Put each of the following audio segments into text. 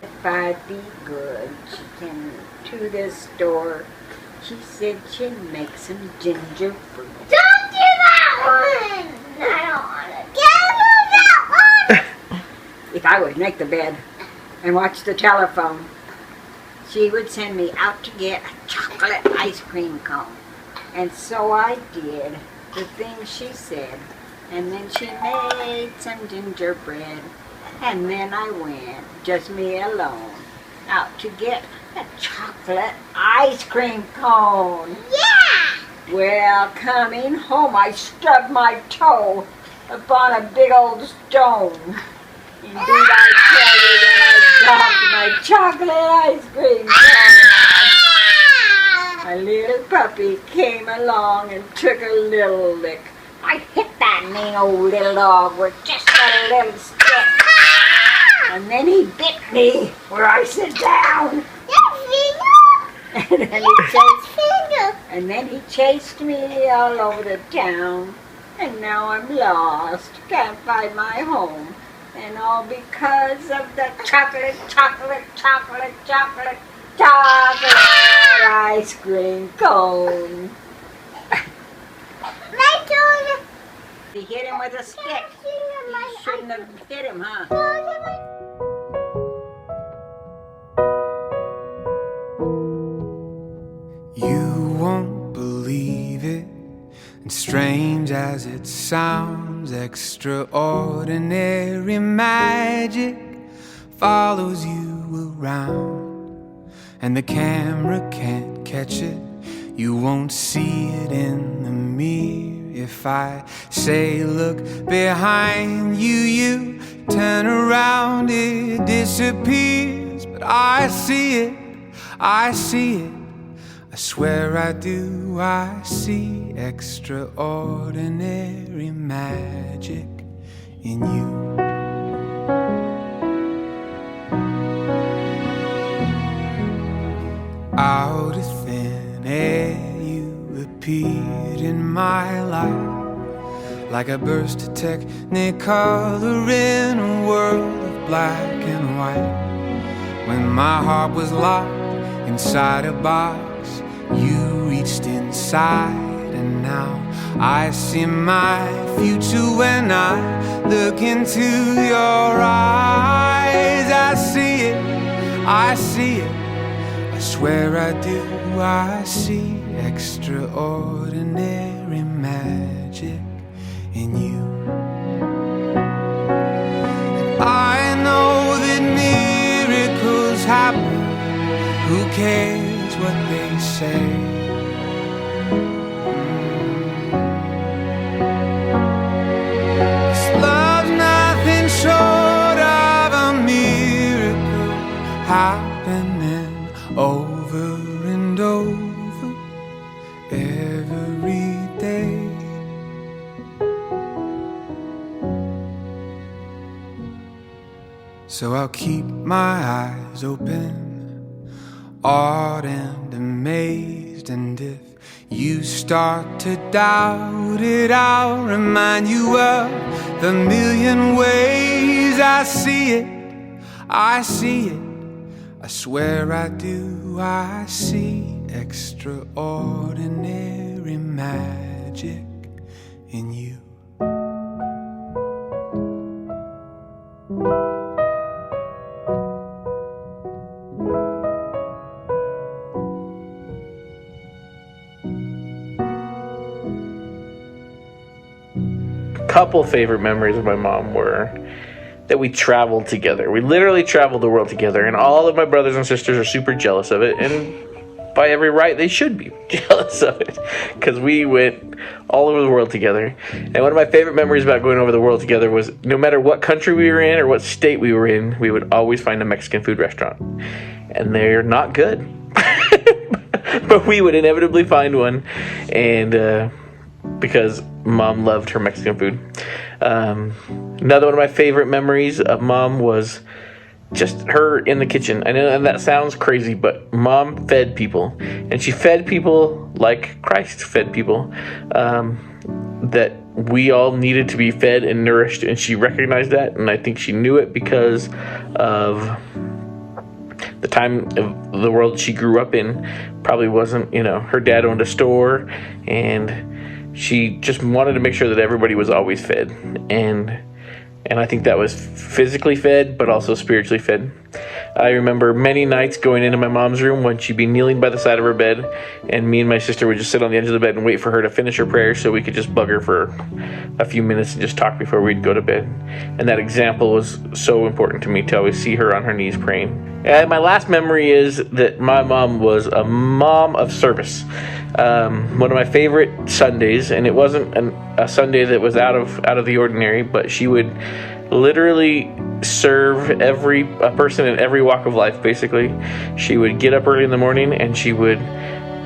If I'd be good, she came to the store. She said she'd make some ginger fruit. Don't do that one! I don't want to get that one! If I would make the bed and watch the telephone, she would send me out to get a chocolate ice cream cone. And so I did the things she said. And then she made some gingerbread. And then I went, just me alone, out to get a chocolate ice cream cone. Yeah! Well, coming home, I stubbed my toe upon a big old stone. Indeed, I tell you that I dropped my chocolate ice cream cone. A little puppy came along and took a little lick. I hit that mean old little dog with just a little stick. And then he bit me where I sit down. And then he chased me all over the town. And now I'm lost, can't find my home. And all because of the chocolate ice cream cone. He hit him with a stick. He shouldn't have hit him, huh? You won't believe it, and strange as it sounds, extraordinary magic follows you around, and the camera can't catch it. You won't see it in the mirror. If I say look behind you, you turn around, it disappears. But I see it, I see it, I swear I do. I see extraordinary magic in you. Out of thin air you appeared in my life, like a burst of technicolor in a world of black and white. When my heart was locked inside a box, you reached inside, and now I see my future when I look into your eyes. I see it, I see it, I swear I do. I see extraordinary magic in you. And I know that miracles happen. Who cares what they say? This love's nothing short of a miracle happening over and over every day. So I'll keep my eyes open, awed and amazed, and if you start to doubt it, I'll remind you of the million ways I see it, I see it, I swear I do. I see extraordinary magic in you. Couple favorite memories of my mom were that we traveled together. We literally traveled the world together, and all of my brothers and sisters are super jealous of it, and by every right they should be jealous of it, because we went all over the world together. And one of my favorite memories about going over the world together was no matter what country we were in or what state we were in, we would always find a Mexican food restaurant, and they're not good but we would inevitably find one, and because Mom loved her Mexican food. Another one of my favorite memories of Mom was just her in the kitchen. I know, and that sounds crazy, but Mom fed people, and she fed people like Christ fed people. that we all needed to be fed and nourished, and she recognized that, and I think she knew it because of the time of the world she grew up in. Probably wasn't, her dad owned a store, and she just wanted to make sure that everybody was always fed, and I think that was physically fed, but also spiritually fed. I remember many nights going into my mom's room when she'd be kneeling by the side of her bed, and me and my sister would just sit on the edge of the bed and wait for her to finish her prayer so we could just bug her for a few minutes and just talk before we'd go to bed. And that example was so important to me, to always see her on her knees praying. And my last memory is that my mom was a mom of service. One of my favorite Sundays, and it wasn't a Sunday that was out of the ordinary, but she would literally serve a person in every walk of life. Basically, she would get up early in the morning and she would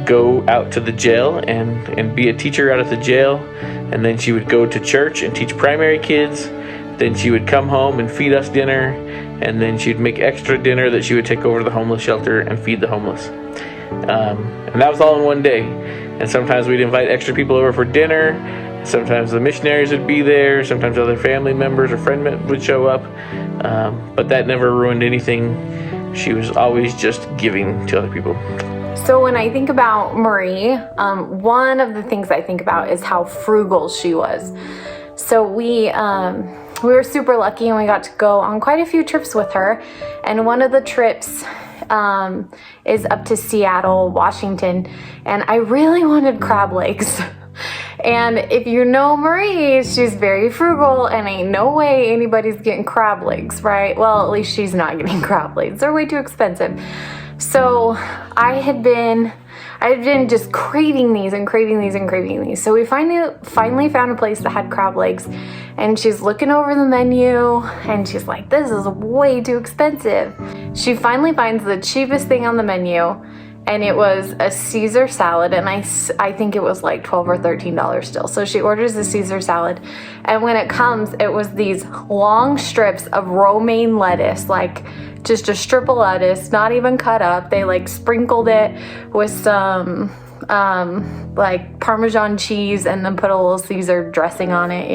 go out to the jail and be a teacher out at the jail, and then she would go to church and teach primary kids. Then she would come home and feed us dinner, and then she'd make extra dinner that she would take over to the homeless shelter and feed the homeless. And that was all in one day. And sometimes we'd invite extra people over for dinner. Sometimes the missionaries would be there. Sometimes other family members or friends would show up. But that never ruined anything. She was always just giving to other people. So when I think about Marie, one of the things I think about is how frugal she was. So we were super lucky, and we got to go on quite a few trips with her. And one of the trips is up to Seattle, Washington. And I really wanted crab legs. And if you know Marie, she's very frugal, and ain't no way anybody's getting crab legs, right? Well, at least she's not getting crab legs. They're way too expensive. So I had been just craving these. So we finally found a place that had crab legs, and she's looking over the menu and she's like, this is way too expensive. She finally finds the cheapest thing on the menu, and it was a Caesar salad, and I think it was like $12 or $13 still. So she orders the Caesar salad, and when it comes, it was these long strips of romaine lettuce, like just a strip of lettuce, not even cut up. They like sprinkled it with some like Parmesan cheese, and then put a little Caesar dressing on it,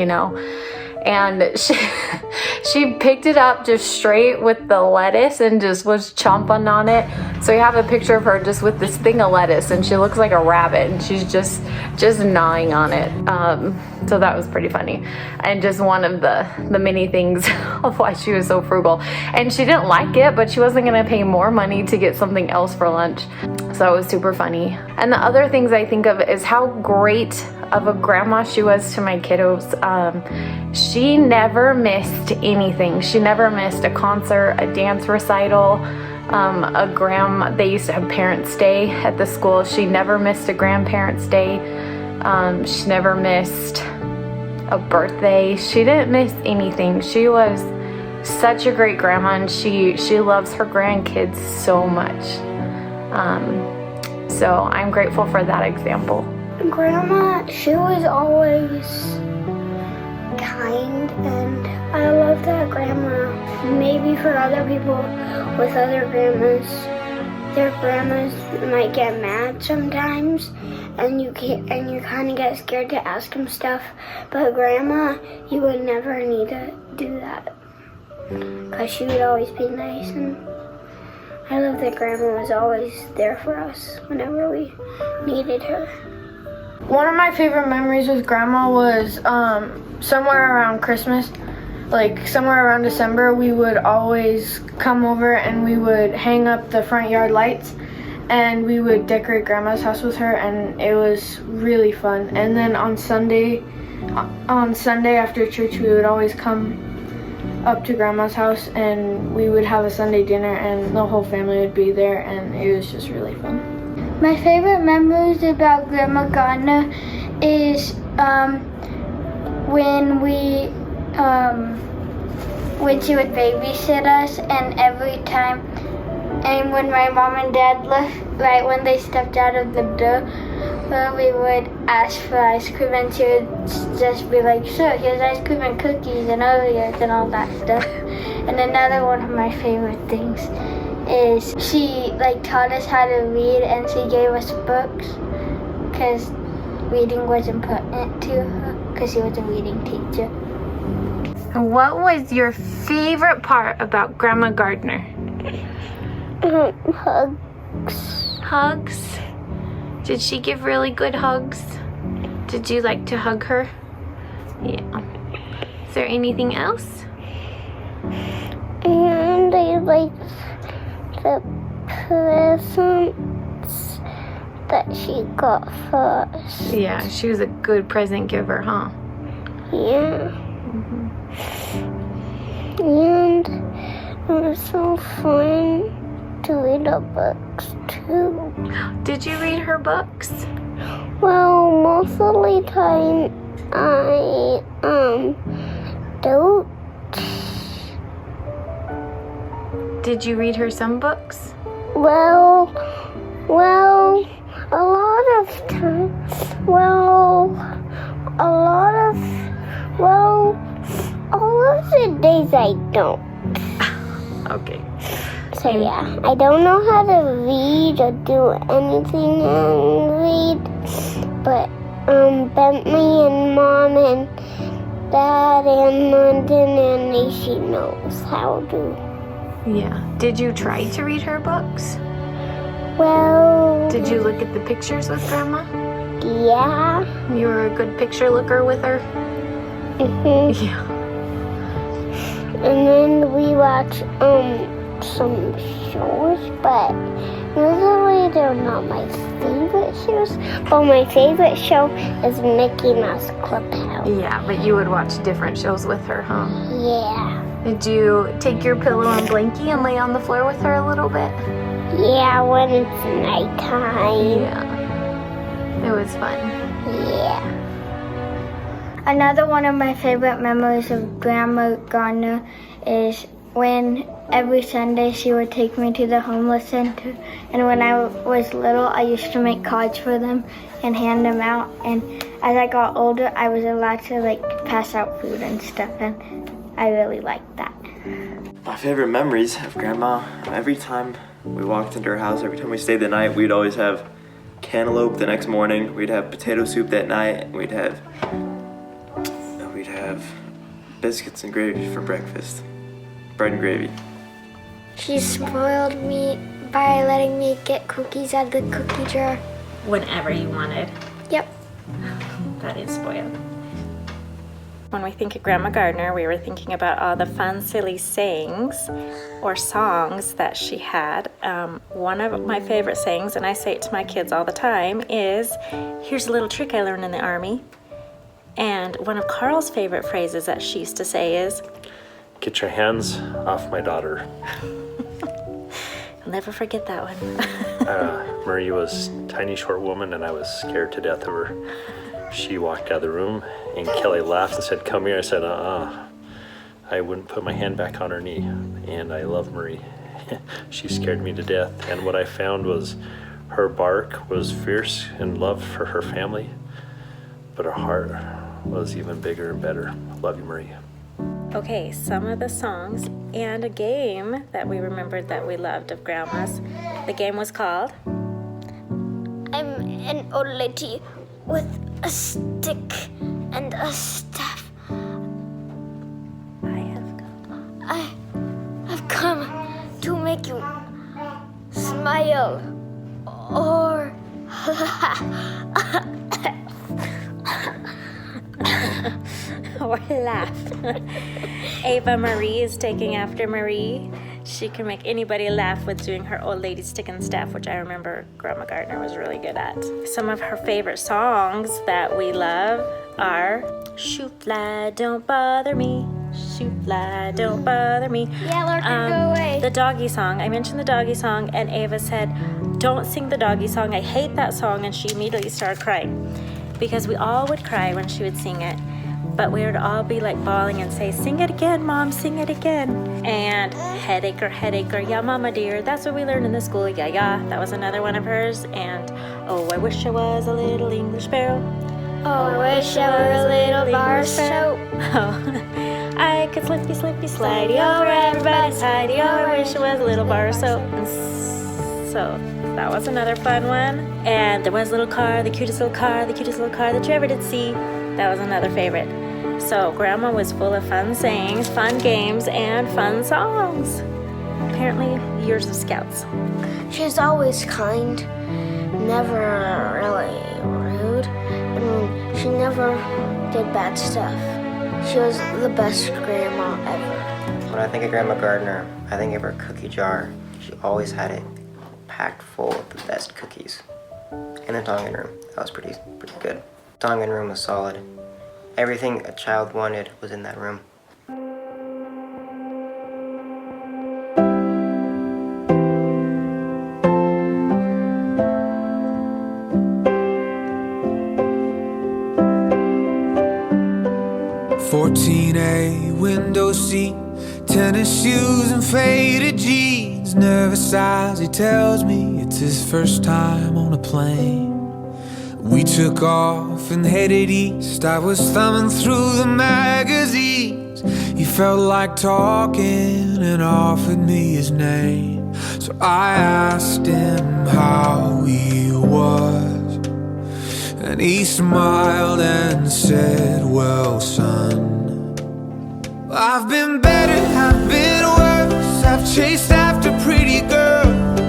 And she picked it up just straight with the lettuce and just was chomping on it. So you have a picture of her just with this thing of lettuce, and she looks like a rabbit, and she's just gnawing on it. So that was pretty funny, and just one of the many things of why she was so frugal. And she didn't like it, but she wasn't gonna pay more money to get something else for lunch. So it was super funny. And the other things I think of is how great of a grandma she was to my kiddos. She never missed anything. She never missed a concert, a dance recital, they used to have Parents' Day at the school. She never missed a Grandparents' Day. She never missed a birthday. She didn't miss anything. She was such a great grandma, and she loves her grandkids so much. So I'm grateful for that example. Grandma, she was always kind, and I love that grandma. Maybe for other people with other grandmas, their grandmas might get mad sometimes, and you kind of get scared to ask them stuff. But grandma, you would never need to do that, because she would always be nice, and I love that grandma was always there for us whenever we needed her. One of my favorite memories with Grandma was somewhere around Christmas, like somewhere around December, we would always come over and we would hang up the front yard lights, and we would decorate Grandma's house with her, and it was really fun. And then on Sunday after church, we would always come up to Grandma's house, and we would have a Sunday dinner, and the whole family would be there, and it was just really fun. My favorite memories about Grandma Gardner is when she would babysit us, and when my mom and dad left, right when they stepped out of the door, we would ask for ice cream, and she would just be like, sure, here's ice cream and cookies and Oreos and all that stuff. And another one of my favorite things is she taught us how to read, and she gave us books because reading was important to her. because he was a reading teacher. And what was your favorite part about Grandma Gardner? Hugs. Hugs? Did she give really good hugs? Did you like to hug her? Yeah. Is there anything else? And I liked the presents that she got for us. Yeah, she was a good present giver, huh? Yeah. And it was so fun to read her books too. Did you read her books? Well, most of the time I don't. Did you read her some books? Well, a lot of times. All of the days I don't. Okay. So yeah, I don't know how to read or do anything and read, but Bentley and Mom and Dad and London and Macy knows how to. Yeah. Did you try to read her books? Well, Did you look at the pictures with Grandma? yeah. You were a good picture looker with her? Mhm. Yeah. And then we watch some shows, but usually they're not my favorite shows. But my favorite show is Mickey Mouse Clubhouse. Yeah, but you would watch different shows with her, huh? Yeah. Did you take your pillow and blankie and lay on the floor with her a little bit? Yeah, when it's nighttime. Yeah. It was fun. Yeah. Another one of my favorite memories of Grandma Gardner is when every Sunday she would take me to the homeless center. And when I was little, I used to make cards for them and hand them out. And as I got older, I was allowed to pass out food and stuff. And I really liked that. My favorite memories of Grandma, every time we walked into her house, every time we stayed the night, we'd always have cantaloupe the next morning, we'd have potato soup that night, and we'd have biscuits and gravy for breakfast. Bread and gravy. She spoiled me by letting me get cookies out of the cookie jar. Whenever you wanted. Yep. That is spoiled. When we think of Grandma Gardner, we were thinking about all the fun, silly sayings or songs that she had. One of my favorite sayings, and I say it to my kids all the time, is, "Here's a little trick I learned in the Army." And one of Carl's favorite phrases that she used to say is, "Get your hands off my daughter." I'll never forget that one. Marie was a tiny, short woman, and I was scared to death of her. She walked out of the room, and Kelly laughed and said, "Come here." I said, I wouldn't put my hand back on her knee, and I love Marie. She scared me to death, and what I found was her bark was fierce in love for her family, but her heart was even bigger and better. Love you, Marie. Okay, some of the songs and a game that we remembered that we loved of Grandma's. The game was called? I'm an old lady with a stick and a staff. I've come to make you smile or Or laugh. Ava Marie is taking after Marie. She can make anybody laugh with doing her old lady stick and staff, which I remember Grandma Gardner was really good at. Some of her favorite songs that we love are "Shoot Fly, Don't Bother Me, Shoot Fly, Don't Bother Me." Yeah, Larkin, go away. The doggy song. I mentioned the doggy song, and Ava said, "Don't sing the doggy song. I hate that song," and she immediately started crying. Because we all would cry when she would sing it. But we would all be bawling and say, "Sing it again, Mom, sing it again." And headache or, yeah, Mama dear. That's what we learned in the school. Yeah, yeah. That was another one of hers. And oh, I wish I was a little English sparrow. Oh, I wish I were a little bar soap. Oh, I could slippy, slippy, slidey over everybody's hidey. Oh, I wish I was a little bar soap. And so that was another fun one. And there was a little car, the cutest little car that you ever did see. That was another favorite. So Grandma was full of fun sayings, fun games, and fun songs. Apparently, years of scouts. She's always kind, never really rude, and she never did bad stuff. She was the best grandma ever. When I think of Grandma Gardner, I think of her cookie jar. She always had it packed full of the best cookies. In the Tongan room, that was pretty good. Tongan room was solid. Everything a child wanted was in that room. $14A window seat, tennis shoes and faded jeans. Nervous as he tells me it's his first time on a plane. We took off and headed east. I was thumbing through the magazines. He felt like talking and offered me his name. So I asked him how he was, and he smiled and said, well, son, I've been better, I've been worse. I've chased after pretty girls,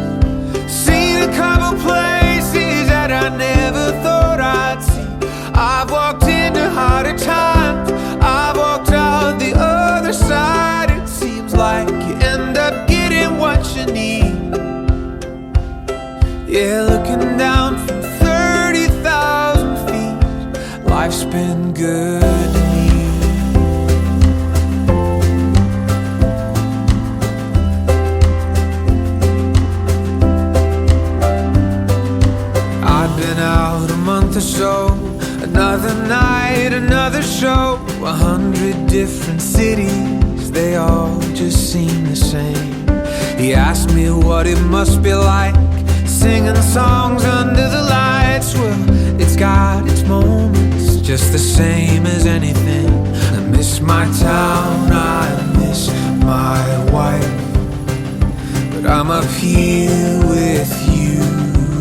seen a couple places that I never thought I'd see. I've walked into harder times, I've walked out the other side. It seems like you end up getting what you need. Yeah, looking down from 30,000 feet, life's been good to me. I've been out a month or so, another night, another show. 100 different cities, they all just seem the same. He asked me what it must be like singing songs under the lights. Well, it's got its moments, just the same as anything. I miss my town, I miss my wife, but I'm up here with you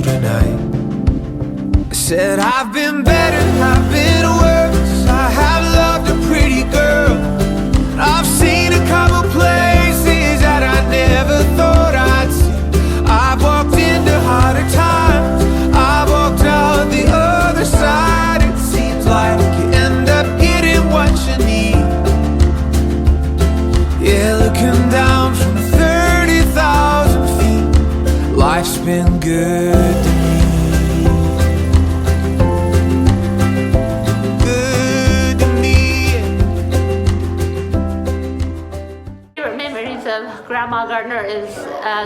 tonight. I said I've been better, I've been worse. I have loved a pretty girl, I've seen a couple places that I never thought I'd see. I've walked into harder times, I've walked out the other side. It seems like you end up getting what you need. Yeah, looking down from 30,000 feet, life's been good to me. Good to me. Favorite memories of Grandma Gardner is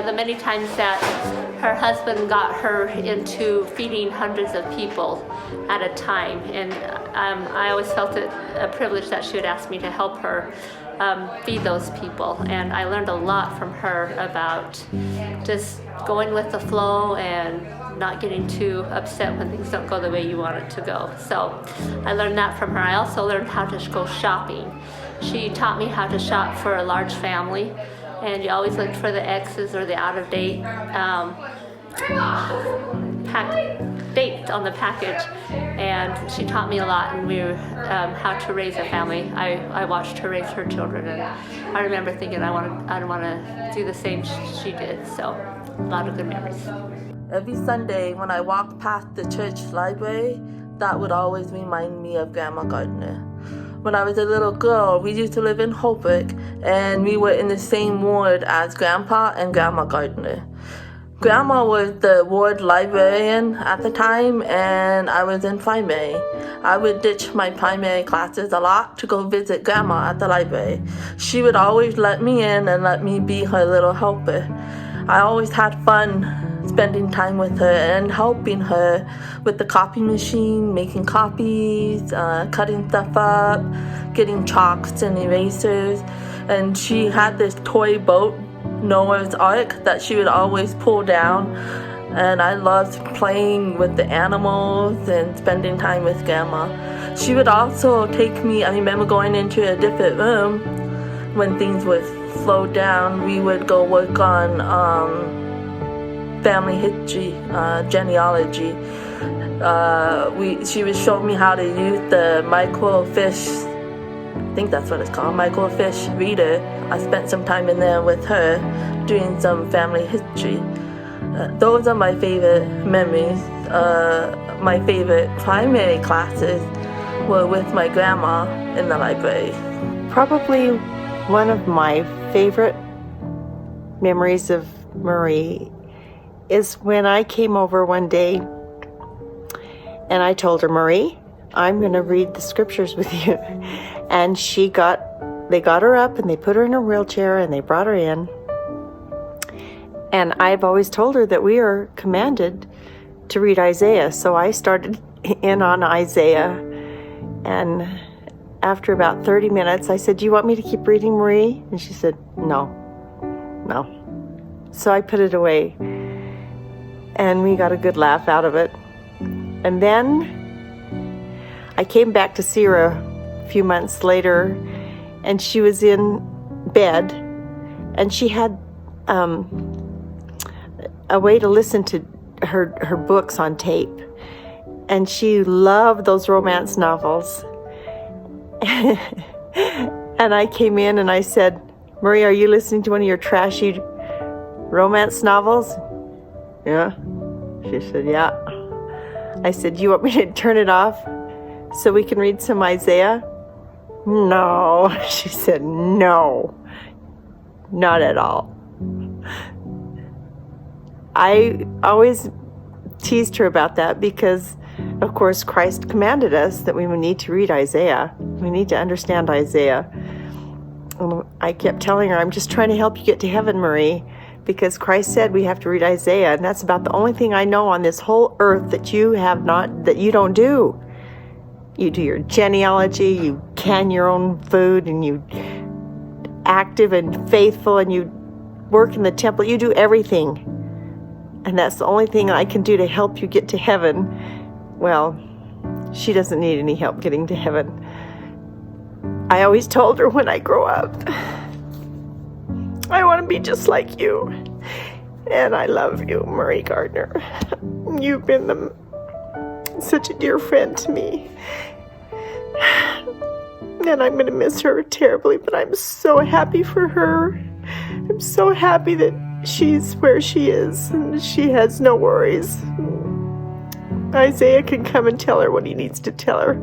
the many times that her husband got her into feeding hundreds of people at a time, and I always felt it a privilege that she would ask me to help her feed those people. And I learned a lot from her about just going with the flow and not getting too upset when things don't go the way you want it to go. So I learned that from her. I also learned how to go shopping. She taught me how to shop for a large family, and you always looked for the X's or the out-of-date date on the package. And she taught me a lot, and how to raise a family. I watched her raise her children, and I remember thinking I want to do the same she did. So a lot of good memories. Every Sunday when I walked past the church library, that would always remind me of Grandma Gardner. When I was a little girl, we used to live in Holbrook, and we were in the same ward as Grandpa and Grandma Gardner. Grandma was the ward librarian at the time, and I was in primary. I would ditch my primary classes a lot to go visit Grandma at the library. She would always let me in and let me be her little helper. I always had fun spending time with her and helping her with the copy machine, making copies, cutting stuff up, getting chalks and erasers. And she had this toy boat, Noah's Ark, that she would always pull down. And I loved playing with the animals and spending time with Grandma. She would also take me, I remember going into a different room when things were slowed down. We would go work on family history, genealogy. She was showing me how to use the microfiche, I think that's what it's called, microfiche reader. I spent some time in there with her doing some family history. Those are my favorite memories. My favorite primary classes were with my grandma in the library. Probably one of my favorite memories of Marie is when I came over one day and I told her, Marie, I'm going to read the scriptures with you. And they got her up and they put her in her wheelchair and they brought her in. And I've always told her that we are commanded to read Isaiah. So I started in on Isaiah. And after about 30 minutes, I said, do you want me to keep reading, Marie? And she said, no. So I put it away. And we got a good laugh out of it. And then I came back to see her a few months later, and she was in bed, and she had a way to listen to her books on tape, and she loved those romance novels. And I came in and I said, Marie, are you listening to one of your trashy romance novels? Yeah. She said, yeah. I said, do you want me to turn it off so we can read some Isaiah? No. She said, no, not at all. I always teased her about that because, of course, Christ commanded us that we would need to read Isaiah. We need to understand Isaiah. And I kept telling her, I'm just trying to help you get to heaven, Marie, because Christ said we have to read Isaiah, and that's about the only thing I know on this whole earth that you don't do. You do your genealogy, you can your own food, and you active and faithful, and you work in the temple. You do everything. And that's the only thing I can do to help you get to heaven. Well, she doesn't need any help getting to heaven. I always told her when I grow up, I want to be just like you. And I love you, Marie Gardner. You've been such a dear friend to me. And I'm going to miss her terribly, but I'm so happy for her. I'm so happy that she's where she is and she has no worries. Isaiah can come and tell her what he needs to tell her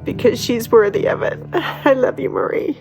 because she's worthy of it. I love you, Marie.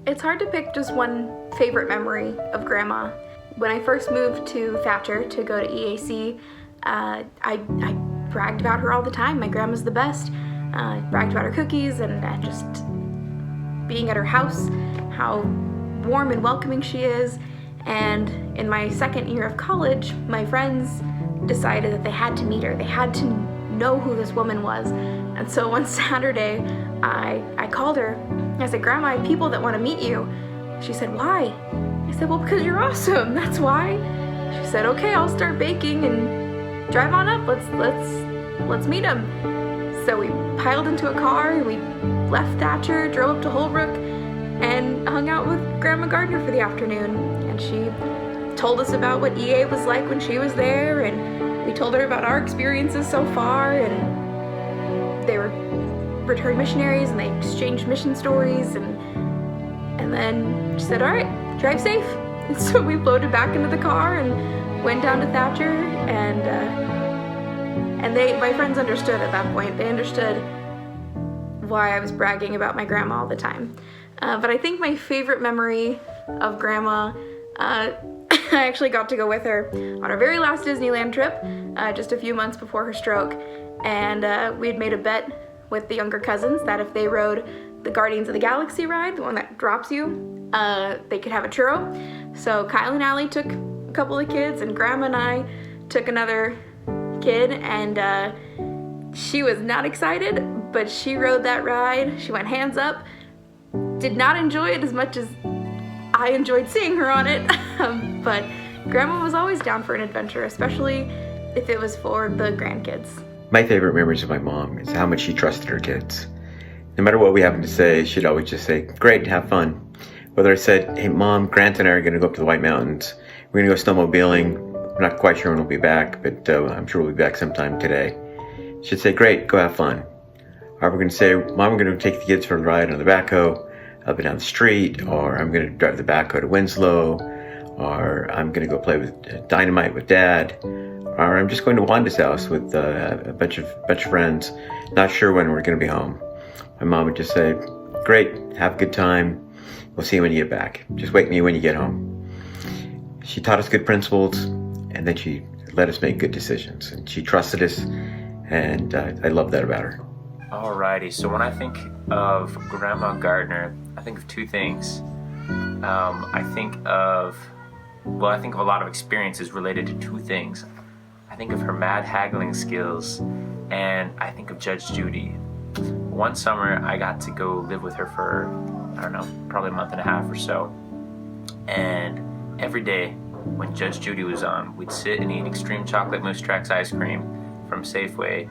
It's hard to pick just one favorite memory of Grandma. When I first moved to Thatcher to go to EAC, I bragged about her all the time. My grandma's the best. Bragged about her cookies and just being at her house, how warm and welcoming she is. And in my second year of college, my friends decided that they had to meet her. They had to know who this woman was. And so one Saturday, I called her. I said, Grandma, I have people that want to meet you. She said, why? I said, well, because you're awesome, that's why. She said, okay, I'll start baking and drive on up. Let's meet them. So we piled into a car and we left Thatcher, drove up to Holbrook, and hung out with Grandma Gardner for the afternoon. And she told us about what EA was like when she was there, and we told her about our experiences so far, and they were returned missionaries and they exchanged mission stories, and then she said, all right, drive safe. And so we loaded back into the car and went down to Thatcher, and my friends understood at that point. They understood why I was bragging about my grandma all the time. But I think my favorite memory of Grandma, I actually got to go with her on our very last Disneyland trip, just a few months before her stroke, and we had made a bet with the younger cousins that if they rode the Guardians of the Galaxy ride, the one that drops you, they could have a churro. So Kyle and Alli took a couple of kids, and Grandma and I took another kid, and she was not excited, but she rode that ride. She went hands up. Did not enjoy it as much as I enjoyed seeing her on it, but Grandma was always down for an adventure, especially if it was for the grandkids. My favorite memories of my mom is how much she trusted her kids. No matter what we happened to say, she'd always just say, great, have fun. Whether I said, hey Mom, Grant and I are going to go up to the White Mountains. We're going to go snowmobiling. We're not quite sure when we'll be back, but I'm sure we'll be back sometime today. She'd say, great, go have fun. Or we're going to say, Mom, we're going to take the kids for a ride on the backhoe up and down the street, or I'm going to drive the backhoe to Winslow, or I'm going to go play with Dynamite with Dad, or I'm just going to Wanda's house with a bunch of friends, not sure when we're going to be home. My mom would just say, great, have a good time. We'll see you when you get back. Just wake me when you get home. She taught us good principles, and then she let us make good decisions. And she trusted us, and I love that about her. Alrighty, so when I think of Grandma Gardner, I think of two things. I think of a lot of experiences related to two things. I think of her mad haggling skills, and I think of Judge Judy. One summer, I got to go live with her for, I don't know, probably a month and a half or so. And every day when Judge Judy was on, we'd sit and eat extreme chocolate Moose Tracks ice cream from Safeway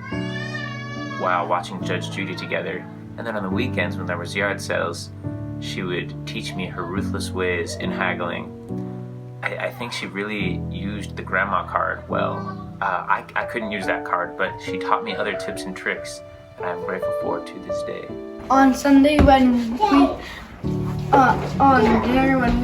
while watching Judge Judy together. And then on the weekends when there was yard sales, she would teach me her ruthless ways in haggling. I think she really used the grandma card well. I couldn't use that card, but she taught me other tips and tricks that I'm grateful for to this day. On Sunday when on dinner when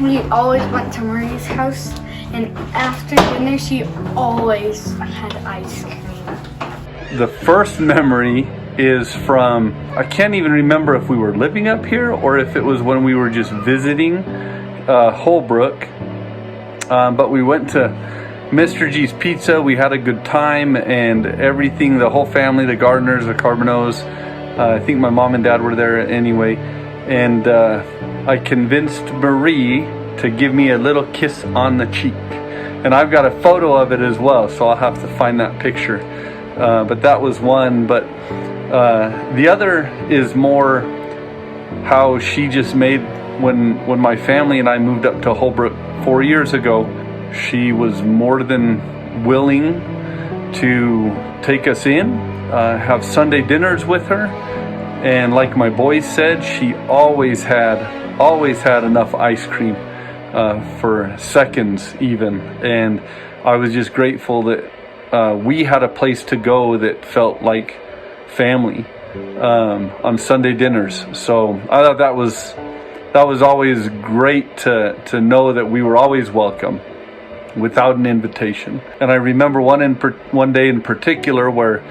we always went to Marie's house, and after dinner she always had ice cream. The first memory is from, I can't even remember if we were living up here or if it was when we were just visiting Holbrook, but we went to Mr. G's Pizza. We had a good time, and everything, the whole family, the Gardners, the Carbonos, I think my mom and dad were there anyway, and I convinced Marie to give me a little kiss on the cheek, and I've got a photo of it as well, so I'll have to find that picture. But that was one. But the other is more how she just made, when my family and I moved up to Holbrook 4 years ago, she was more than willing to take us in, have Sunday dinners with her, and like my boys said, she always had enough ice cream for seconds even, and I was just grateful that we had a place to go that felt like family on Sunday dinners. So I thought that was always great to know that we were always welcome without an invitation. And I remember one day in particular where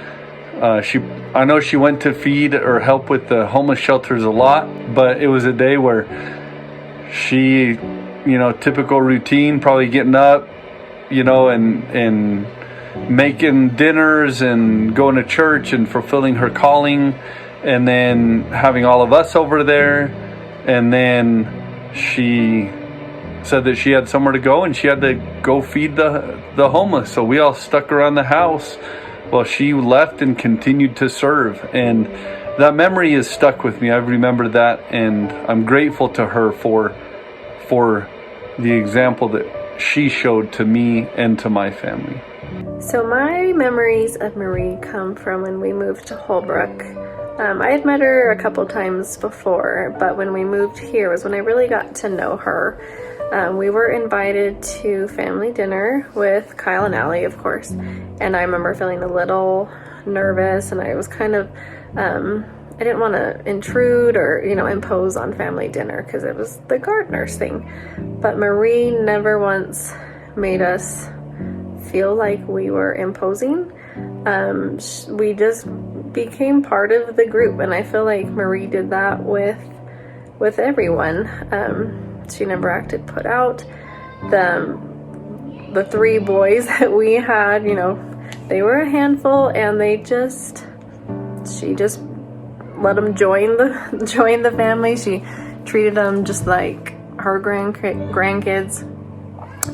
I know she went to feed or help with the homeless shelters a lot, but it was a day where she, typical routine, probably getting up, and making dinners and going to church and fulfilling her calling, and then having all of us over there, and then she said that she had somewhere to go and she had to go feed the homeless. So we all stuck around the house while she left and continued to serve. And that memory is stuck with me. I've remembered that, and I'm grateful to her for the example that she showed to me and to my family. So my memories of Marie come from when we moved to Holbrook. I had met her a couple times before, but when we moved here was when I really got to know her. We were invited to family dinner with Kyle and Alli, of course, and I remember feeling a little nervous, and I was kind of, I didn't want to intrude or, impose on family dinner because it was the Gardners thing. But Marie never once made us feel like we were imposing. We just became part of the group, and I feel like Marie did that with everyone. She never acted put out. The three boys that we had, they were a handful, and she just let them join the family. She treated them just like her grandkids.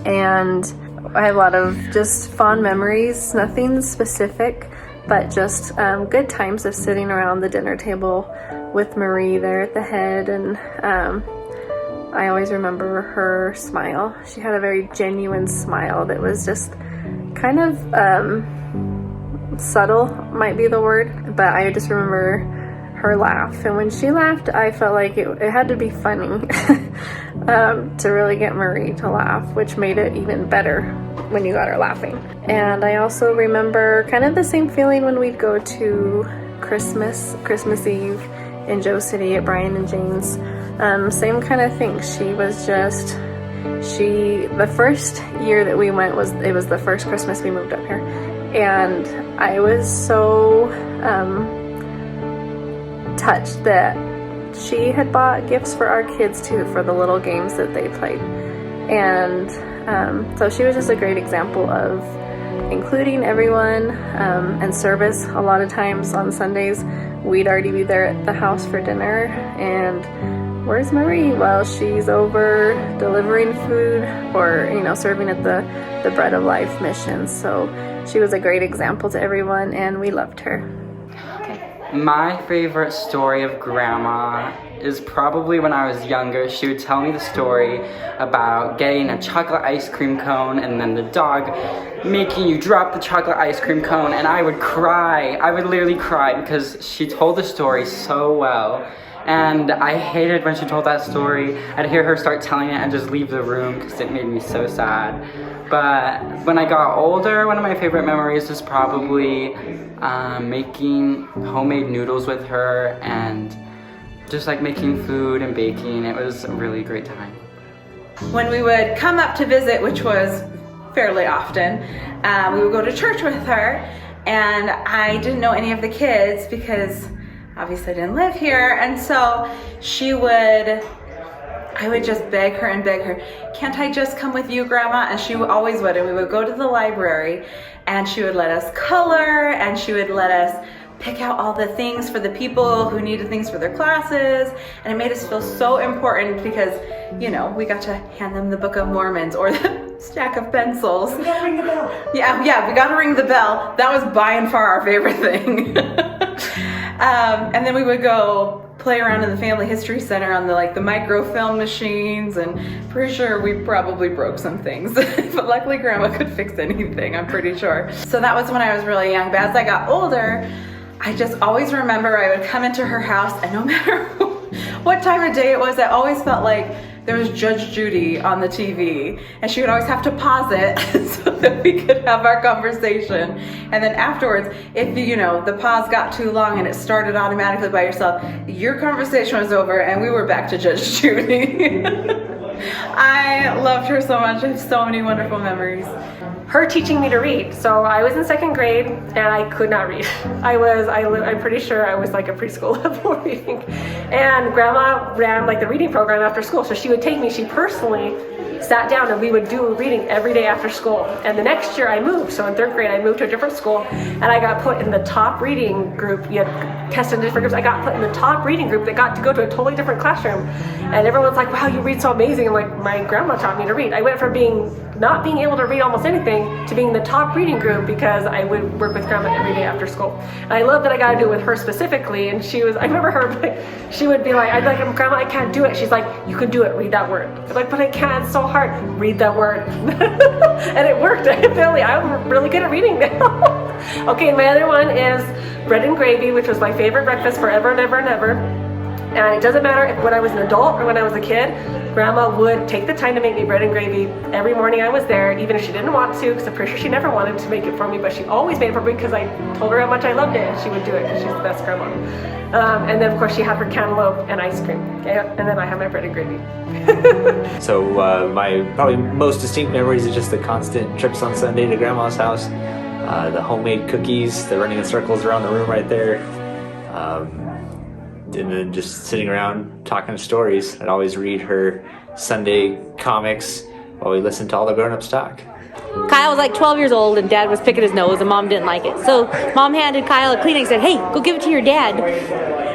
And I have a lot of just fond memories, nothing specific, but just good times of sitting around the dinner table with Marie there at the head. And I always remember her smile. She had a very genuine smile that was just kind of subtle, might be the word, but I just remember her laugh. And when she laughed, I felt like it had to be funny to really get Marie to laugh, which made it even better when you got her laughing. And I also remember kind of the same feeling when we'd go to Christmas Eve in Joe City at Brian and Jane's. Same kind of thing. The first year that we went was the first Christmas we moved up here. And I was so touched that she had bought gifts for our kids too, for the little games that they played. And so she was just a great example of including everyone and service. A lot of times on Sundays, we'd already be there at the house for dinner, and where's Marie? Well, she's over delivering food or, serving at the Bread of Life mission. So she was a great example to everyone, and we loved her. My favorite story of Grandma is probably when I was younger. She would tell me the story about getting a chocolate ice cream cone and then the dog making you drop the chocolate ice cream cone, and I would cry. I would literally cry because she told the story so well. And I hated when she told that story. I'd hear her start telling it and just leave the room because it made me so sad. But when I got older, one of my favorite memories was probably making homemade noodles with her and just like making food and baking. It was a really great time. When we would come up to visit, which was fairly often, we would go to church with her, and I didn't know any of the kids because obviously I didn't live here, and so I would just beg her, can't I just come with you, Grandma? And she always would, and we would go to the library, and she would let us color, and she would let us pick out all the things for the people who needed things for their classes, and it made us feel so important because, we got to hand them the Book of Mormons or the stack of pencils. We gotta ring the bell. Yeah, we gotta ring the bell. That was by and far our favorite thing. And then we would go play around in the Family History Center on the microfilm machines, and pretty sure we probably broke some things. But luckily Grandma could fix anything, I'm pretty sure. So that was when I was really young. But as I got older, I just always remember I would come into her house, and no matter what time of day it was, I always felt like there was Judge Judy on the TV, and she would always have to pause it so that we could have our conversation. And then afterwards, if the pause got too long and it started automatically by yourself, your conversation was over and we were back to Judge Judy. I loved her so much. I have so many wonderful memories. Her teaching me to read. So I was in second grade and I could not read. I'm pretty sure I was like a preschool level reading. And Grandma ran the reading program after school. So she would take me, she personally sat down and we would do reading every day after school. And the next year I moved. So in third grade, I moved to a different school and I got put in the top reading group. You had tested in different groups. I got put in the top reading group that got to go to a totally different classroom. And everyone's like, wow, you read so amazing. I'm like, my grandma taught me to read. I went from not being able to read almost anything to being the top reading group because I would work with Grandma every day after school. And I love that I got to do it with her specifically. And I remember her, she would be like, I'd be like, Grandma, I can't do it. She's like, you can do it, read that word. I'm like, but I can't, it's so hard. Read that word. And it worked. I'm really good at reading now. Okay, my other one is bread and gravy, which was my favorite breakfast forever and ever and ever. And it doesn't matter if when I was an adult or when I was a kid, Grandma would take the time to make me bread and gravy every morning I was there, even if she didn't want to, because I'm pretty sure she never wanted to make it for me, but she always made it for me because I told her how much I loved it, and she would do it because she's the best grandma. And then of course she had her cantaloupe and ice cream, okay? And then I had my bread and gravy. So my probably most distinct memories is just the constant trips on Sunday to Grandma's house, the homemade cookies, the running in circles around the room right there. And then just sitting around talking stories. I'd always read her Sunday comics while we listened to all the grown-ups talk. Kyle was like 12 years old and Dad was picking his nose and Mom didn't like it. So Mom handed Kyle a Kleenex and said, hey, go give it to your dad.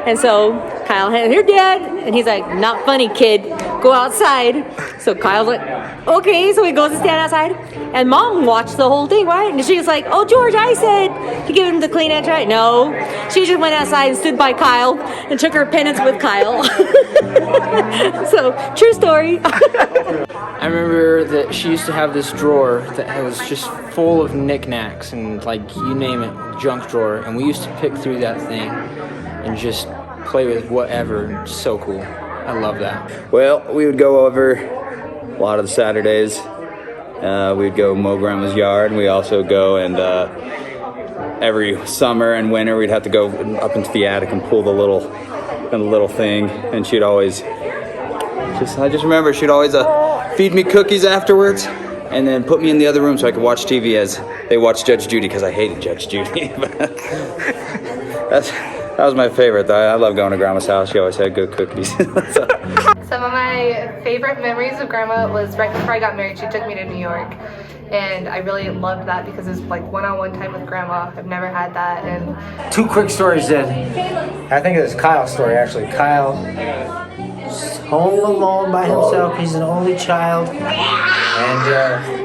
And so Kyle, here, Dad. And he's like, not funny, kid. Go outside. So Kyle's like, okay. So he goes to stand outside. And Mom watched the whole thing, right? And she's like, oh, George, I said to give him the Kleenex, right? No. She just went outside and stood by Kyle and took her penance with Kyle. So, true story. I remember that she used to have this drawer that was just full of knickknacks and, like, you name it, junk drawer. And we used to pick through that thing and just play with whatever. It's so cool. I love that. Well, we would go over a lot of the Saturdays. We'd go mow Grandma's yard, and we also go and every summer and winter we'd have to go up into the attic and pull the little thing, and she'd always I just remember she'd always feed me cookies afterwards and then put me in the other room so I could watch TV as they watched Judge Judy, because I hated Judge Judy. That was my favorite though. I love going to Grandma's house. She always had good cookies. Some of my favorite memories of Grandma was right before I got married. She took me to New York, and I really loved that because it was like one-on-one time with Grandma. I've never had that. And two quick stories then. I think it's Kyle's story actually. Kyle is home alone by himself. He's an only child, and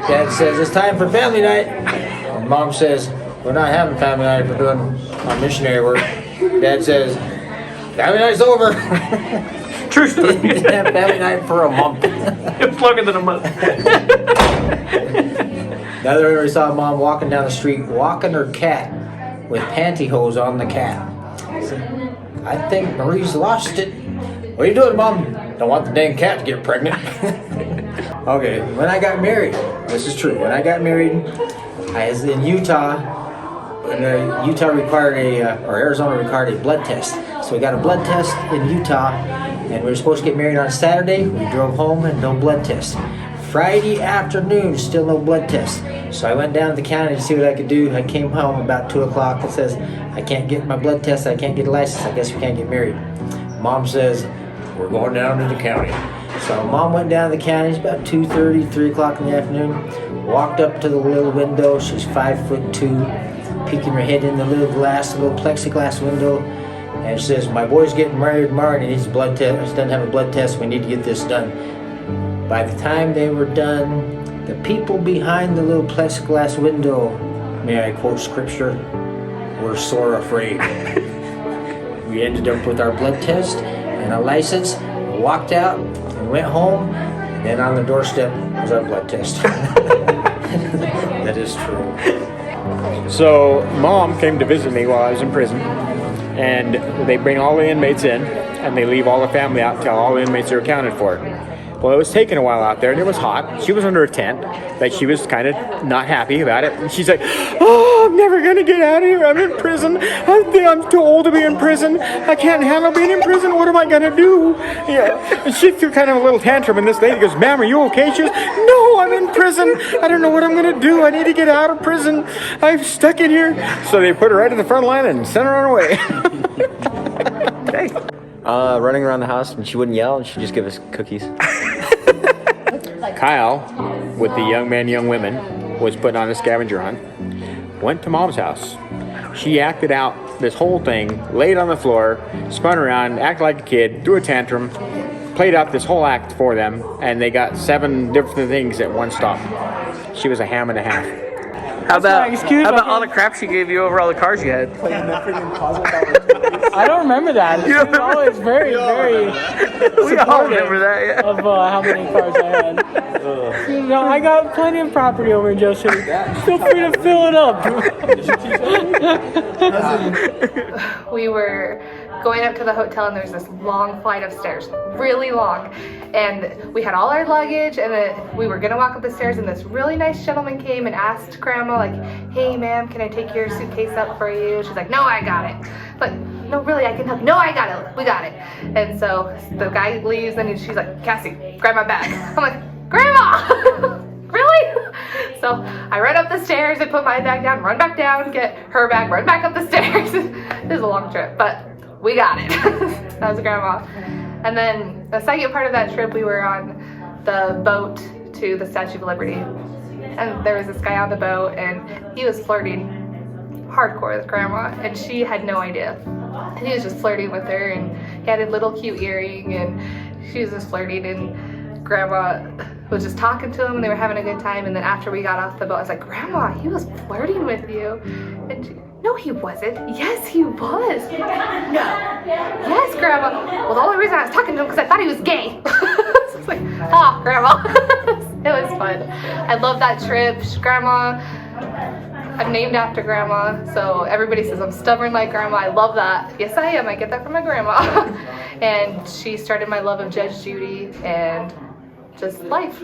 Dad says it's time for family night, and Mom says we're not having family night. We're doing our missionary work. Dad says family night's over. True story. Didn't have family night for a month. It was longer than a month. Another time we saw Mom walking down the street, walking her cat with pantyhose on the cat. I said, I think Marie's lost it. What are you doing, Mom? Don't want the dang cat to get pregnant. Okay, when I got married, this is true. When I got married, I was in Utah. And Utah required or Arizona required a blood test. So we got a blood test in Utah, and we were supposed to get married on a Saturday. We drove home and no blood test. Friday afternoon, still no blood test. So I went down to the county to see what I could do. I came home about 2 o'clock and says, I can't get my blood test, I can't get a license, I guess we can't get married. Mom says, we're going down to the county. So Mom went down to the county, it's about 2:30, 3 o'clock in the afternoon. Walked up to the little window, she's 5'2", peeking her head in the little plexiglass window. And she says, my boy's getting married tomorrow and he needs a blood test. He doesn't have a blood test, we need to get this done. By the time they were done, the people behind the little plexiglass window, may I quote scripture, were sore afraid. We ended up with our blood test and a license, walked out and went home, and then on the doorstep was our blood test. That is true. So Mom came to visit me while I was in prison, and they bring all the inmates in and they leave all the family out until all the inmates are accounted for. Well, it was taking a while out there and it was hot. She was under a tent, like she was kind of not happy about it. And she's like, oh, I'm never gonna get out of here. I'm in prison. I think I'm too old to be in prison. I can't handle being in prison. What am I gonna do? Yeah. And she threw kind of a little tantrum, and this lady goes, ma'am, are you okay? She goes, no, I'm in prison. I don't know what I'm gonna do. I need to get out of prison. I'm stuck in here. So they put her right in the front line and sent her on her way. Okay. Running around the house, and she wouldn't yell, and she'd just give us cookies. Kyle, with the young men, young women, was put on a scavenger hunt, went to Mom's house. She acted out this whole thing, laid on the floor, spun around, acted like a kid, threw a tantrum, played out this whole act for them, and they got 7 different things at one stop. She was a ham and a half. How about all the crap she gave you over all the cars you had? I don't remember that. She was always very, very We all remember that, yeah. of how many cars I had. You know, I got plenty of property over in Joe City. Feel free to fill it up. we were going up to the hotel, and there's this long flight of stairs, really long. And we had all our luggage, and then we were gonna walk up the stairs, and this really nice gentleman came and asked Grandma, like, hey ma'am, can I take your suitcase up for you? She's like, no, I got it. Like, no, really, I can help. No, I got it. We got it. And so the guy leaves, and she's like, Cassie, grab my bag. I'm like, Grandma! Really? So I run up the stairs and put my bag down, run back down, get her bag, run back up the stairs. It was a long trip, but we got it. That was Grandma. And then the second part of that trip, we were on the boat to the Statue of Liberty. And there was this guy on the boat, and he was flirting hardcore with Grandma, and she had no idea. And he was just flirting with her, and He had a little cute earring, and she was just flirting, and Grandma was just talking to him, and they were having a good time. And then after we got off the boat, I was like, Grandma, he was flirting with you. And she, no, he wasn't. Yes, he was. No. Yes, Grandma. Well, the only reason I was talking to him because I thought he was gay. So it's like, oh, Grandma. It was fun. I love that trip. Grandma, I'm named after Grandma, so everybody says I'm stubborn like Grandma. I love that. Yes, I am. I get that from my grandma. And she started my love of Judge Judy and just life.